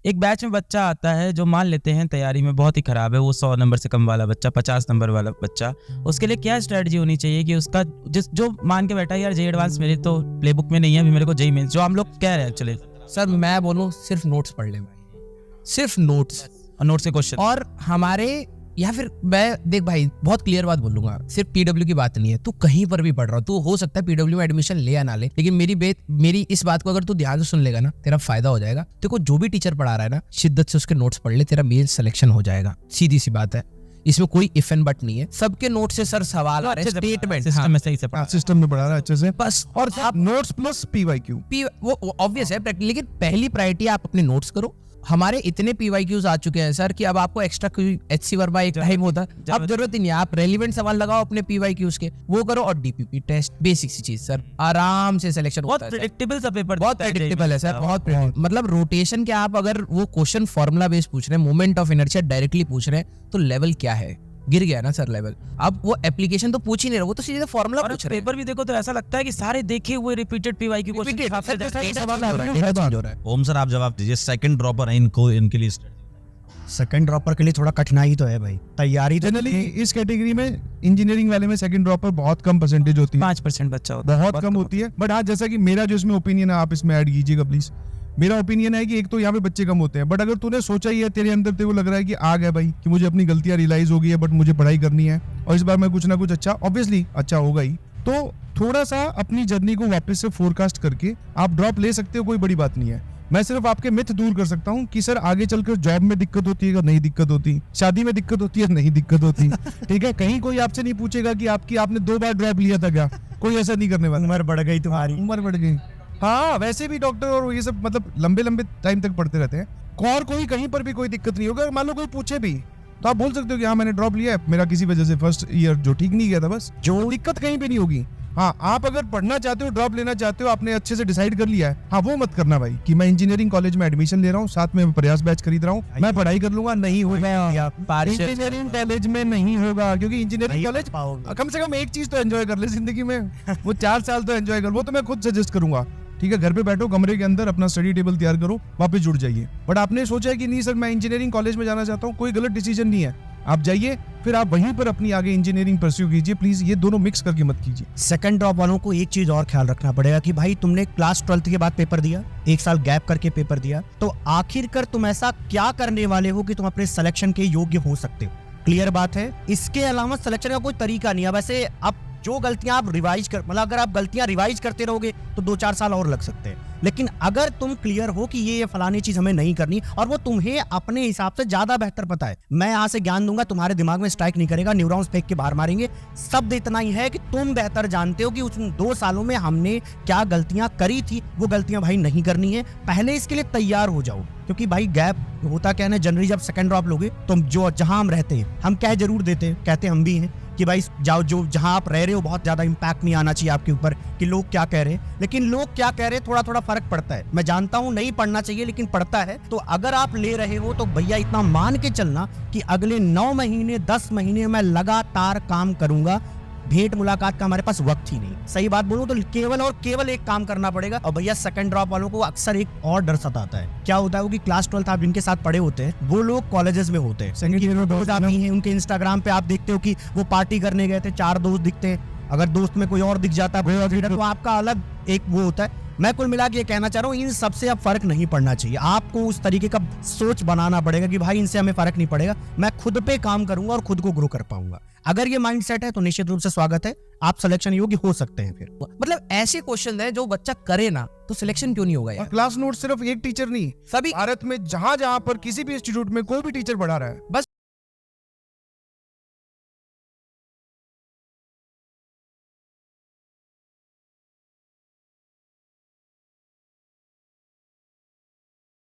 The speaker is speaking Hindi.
एक बैच में बच्चा आता है जो मान लेते हैं तैयारी में बहुत ही खराब है, वो 100 नंबर से कम वाला बच्चा, 50 नंबर वाला बच्चा, उसके लिए क्या स्ट्रेटजी होनी चाहिए कि उसका जो मान के बैठा यार जेई एडवांस मेरे तो प्लेबुक में नहीं है, अभी मेरे को जेई मेंस जो हम लोग कह रहे हैं एक्चुअली। सर मैं बोलूँ सिर्फ नोट्स पढ़ ले भाई, सिर्फ नोट्स और नोट्स के क्वेश्चन। और हमारे या फिर मैं देख भाई बहुत क्लियर बात बोलूंगा, सिर्फ पीडब्ल्यू की बात नहीं है, तू कहीं पर भी पढ़ रहा हो, तू हो सकता है पीडब्ल्यू में एडमिशन ले या ना ले, लेकिन मेरी इस बात को अगर तू ध्यान से सुन लेगा ना, तेरा फायदा हो जाएगा। देखो जो भी टीचर पढ़ा रहा है ना, शिद्दत से उसके नोट्स पढ़ ले, तेरा मेन सिलेक्शन हो जाएगा, सीधी सी बात है, इसमें कोई इफ एंड बट नहीं है। सबके नोट से सर सवाल आ रहे हैं, स्टेटमेंट सिस्टम में सही से पढ़ा, सिस्टम में पढ़ा रहा है अच्छे से बस। और आप नोट्स प्लस पीवाईक्यू वो ऑब्वियस है, लेकिन पहली प्रायोरिटी आप अपने नोट्स करो। हमारे इतने पीवाईक्यूज आ चुके हैं सर कि अब आपको एक्स्ट्रा एचसी वर्बा एक टाइम होता, अब जरूरत ही नहीं है, आप रेलिवेंट सवाल लगाओ अपने पीवाईक्यूज के, वो करो और डीपीपी टेस्ट, बेसिक सी चीज सर, आराम से सिलेक्शन बहुत होता है। प्रेडिक्टेबल सा पेपर, बहुत प्रेडिक्टेबल है सर, बहुत मतलब रोटेशन के आप अगर वो क्वेश्चन फॉर्मूला बेस्ड पूछ रहे हैं, मोमेंट ऑफ इनर्शिया डायरेक्टली पूछ रहे हैं, तो लेवल क्या है, गिर गया ना सर लेवल। अब वो एप्लीकेशन तो पूछ ही नहीं रहा, वो तो सीधे फॉर्मूला पूछ रहे हैं। पेपर भी देखो तो ऐसा लगता है कि सारे देखे हुए रिपीटेड पीवाईक्यू क्वेश्चन। ओम सर आप जवाब दीजिए, सेकंड ड्रॉपर है इनको, इनके लिए सेकंड ड्रॉपर के लिए थोड़ा कठिनाई तो है भाई, तैयारी तो जनरली इस कैटेगरी में इंजीनियरिंग वाले में सेकंड ड्रॉपर बहुत कम परसेंटेज होती है, 5% बच्चा होता है, बहुत कम होती है। बट हाँ, जैसा कि मेरा जो इसमें ओपिनियन है, आप इसमें ऐड कीजिएगा प्लीज। मेरा ओपिनियन है कि एक तो यहाँ पे बच्चे कम होते हैं, बट अगर तूने सोचा ही है, तेरे अंदर तेरे को लग रहा है कि आ गया भाई कि मुझे अपनी गलतियां रियलाइज हो गई है, बट मुझे पढ़ाई करनी है और इस बार मैं कुछ ना कुछ अच्छा ऑब्वियसली अच्छा होगा ही, तो थोड़ा सा अपनी जर्नी को वापस से फोरकास्ट करके आप ड्रॉप ले सकते हो, कोई बड़ी बात नहीं है। मैं सिर्फ आपके मिथ दूर कर सकता हूँ कि सर आगे चलकर जॉब में दिक्कत होती है, नहीं दिक्कत होती, शादी में दिक्कत होती है, नहीं दिक्कत होती, ठीक है। कहीं कोई आपसे नहीं पूछेगा कि आपने 2 बार ड्रॉप लिया था क्या, कोई ऐसा नहीं करने वाला। उम्र बढ़ गई तुम्हारी, उम्र बढ़ गई, हाँ वैसे भी डॉक्टर और ये सब मतलब लंबे लंबे टाइम तक पढ़ते रहते हैं, और कोई कहीं पर भी कोई दिक्कत नहीं होगा। मान लो कोई पूछे भी तो आप बोल सकते हो कि हाँ मैंने ड्रॉप लिया है, मेरा किसी वजह से फर्स्ट ईयर जो ठीक नहीं गया था, बस जो दिक्कत कहीं पे नहीं होगी। हाँ आप अगर पढ़ना चाहते हो, ड्रॉप लेना चाहते हो, आपने अच्छे से डिसाइड कर लिया है, हाँ वो मत करना भाई कि मैं इंजीनियरिंग कॉलेज में एडमिशन ले रहा हूँ, साथ में प्रयास बैच खरीद रहा हूँ, मैं पढ़ाई कर लूंगा, नहीं होगा। इंजीनियरिंग कॉलेज में नहीं होगा, क्योंकि इंजीनियरिंग कॉलेज कम से कम एक चीज तो एंजॉय कर ले जिंदगी में, वो 4 साल तो एंजॉय कर, वो तो मैं खुद सजेस्ट करूंगा, ठीक है। घर पे बैठो, कमरे के अंदर अपना स्टडी टेबल तैयार करो, वापस जुड़ जाइए। बट आपने सोचा है कि नहीं सर मैं इंजीनियरिंग कॉलेज में जाना चाहता हूँ, कोई गलत डिसीजन नहीं है, आप जाइए, फिर आप वहीं पर अपनी आगे इंजीनियरिंग परस्यू कीजिए, प्लीज ये दोनों मिक्स करके मत कीजिए। सेकंड ड्रॉप वालों को एक चीज और ख्याल रखना पड़ेगा कि भाई तुमने क्लास 12th के बाद पेपर दिया, 1 साल गैप करके पेपर दिया, तो आखिरकार तुम ऐसा क्या करने वाले हो कि तुम अपने सिलेक्शन के योग्य हो सकते हो। क्लियर बात है, इसके अलावा सिलेक्शन का कोई तरीका नहीं है। वैसे अब जो गलतियां आप रिवाइज कर, मतलब अगर आप गलतियां रिवाइज करते रहोगे तो 2-4 साल और लग सकते हैं, लेकिन अगर तुम क्लियर हो कि ये फलानी चीज हमें नहीं करनी और वो तुम्हें अपने हिसाब से ज्यादा बेहतर पता है, मैं यहाँ से ज्ञान दूंगा, तुम्हारे दिमाग में स्ट्राइक नहीं करेगा, न्यूरॉन्स फेंक के बाहर मारेंगे। शब्द इतना ही है कि तुम बेहतर जानते हो कि उस 2 सालों में हमने क्या गलतियां करी थी, वो गलतियां भाई नहीं करनी है। पहले इसके लिए तैयार हो जाओ, क्योंकि भाई गैप होता क्या है, जनरली जब सेकंड ड्रॉप लोगे तो जो जहां हम रहते हैं, हम कह जरूर देते हैं, कहते हम भी हैं कि भाई जाओ, जो जहां आप रह रहे हो बहुत ज्यादा इंपैक्ट नहीं आना चाहिए आपके ऊपर कि लोग क्या कह रहे हैं, लेकिन लोग क्या कह रहे हैं थोड़ा थोड़ा फर्क पड़ता है। मैं जानता हूं नहीं पढ़ना चाहिए, लेकिन पड़ता है। तो अगर आप ले रहे हो तो भैया इतना मान के चलना कि अगले 9 महीने 10 महीने मैं लगातार काम करूंगा, भेंट मुलाकात का हमारे पास वक्त ही नहीं। सही बात बोलूं तो केवल और केवल एक काम करना पड़ेगा। और भैया सेकंड ड्रॉप वालों को अक्सर एक और डर सताता है, क्या होता है वो कि क्लास 12th आप जिनके साथ पढ़े होते हैं वो लोग कॉलेजेस में होते हैं, सेकंड ईयर में दोस्त आती हैं, उनके इंस्टाग्राम पे आप देखते हो कि वो पार्टी करने गए थे, 4 दोस्त दिखते हैं, अगर दोस्त में कोई और दिख जाता है तो आपका अलग एक वो होता है। मैं कुल मिला के ये कहना चाह रहा हूँ, इन सबसे अब फर्क नहीं पड़ना चाहिए। आपको उस तरीके का सोच बनाना पड़ेगा कि भाई इनसे हमें फर्क नहीं पड़ेगा, मैं खुद पे काम करूंगा और खुद को ग्रो कर पाऊंगा। अगर ये माइंडसेट है तो निश्चित रूप से स्वागत है, आप सिलेक्शन योग्य हो सकते हैं। फिर मतलब ऐसे क्वेश्चन है जो बच्चा करे ना तो सिलेक्शन क्यों नहीं होगा यार। क्लास नोट सिर्फ एक टीचर नहीं, सभी भारत में जहां जहां पर किसी भी इंस्टीट्यूट में कोई भी टीचर पढ़ा रहा है, बस